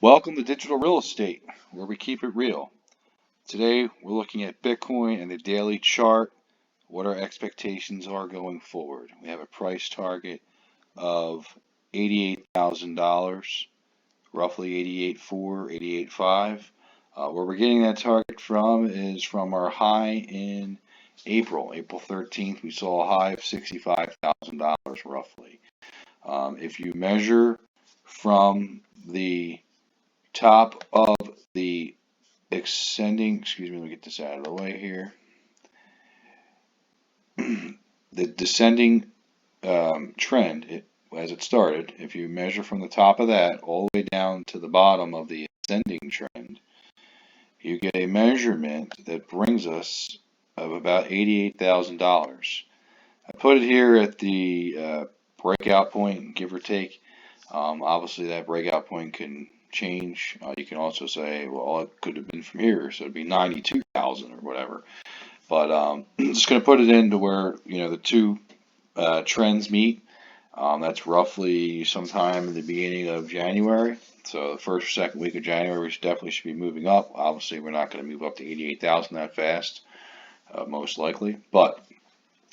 Welcome to Digital Real Estate, where we keep it real. Today, we're looking at Bitcoin and the daily chart, what our expectations are going forward. We have a price target of $88,000, roughly 88.4, 88.5. Where we're getting that target from is from our high in April 13th. We saw a high of $65,000 roughly. If you measure from the top of the extending, excuse me, let me get this out of the way here. The descending trend, as it started, if you measure from the top of that all the way down to the bottom of the ascending trend, you get a measurement that brings us of about $88,000. I put it here at the breakout point, give or take. Obviously, that breakout point can change. You can also say, well, it could have been from here, so it'd be 92,000 or whatever. But I'm just going to put it into where the two trends meet. That's roughly sometime in the beginning of January. So the first or second week of January, we definitely should be moving up. Obviously, we're not going to move up to 88,000 that fast, most likely, but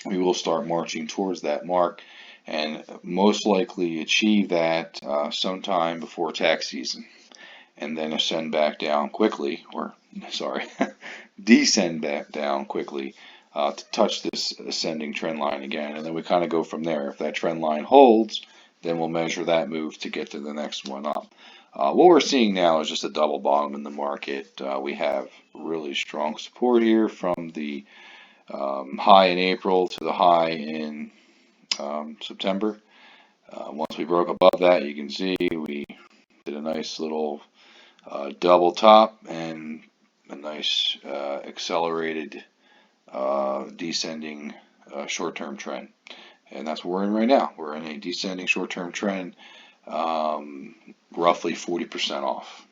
we will start marching towards that mark and most likely achieve that sometime before tax season, and then ascend back down quickly, or sorry, descend back down quickly to touch this ascending trend line again, and then we kind of go from there. If that trend line holds, then we'll measure that move to get to the next one up. What we're seeing now is just a double bottom in the market. We have really strong support here from the high in April to the high in September. Once we broke above that, you can see we did a nice little double top and a nice accelerated descending short-term trend. And that's what we're in right now. We're in a descending short-term trend, roughly 40% off.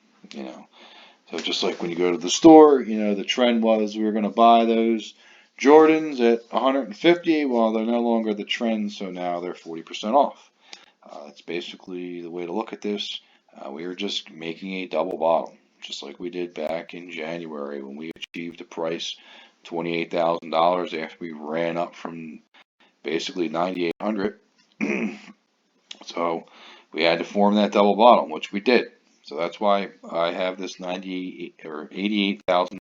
So just like when you go to the store, the trend was we were going to buy those Jordans at 150. Well, they're no longer the trend, so now they're 40% off. That's basically the way to look at this. We are just making a double bottom, just like we did back in January when we achieved a price $28,000 after we ran up from basically 9,800. So we had to form that double bottom, which we did. So that's why I have this 98 or $88,000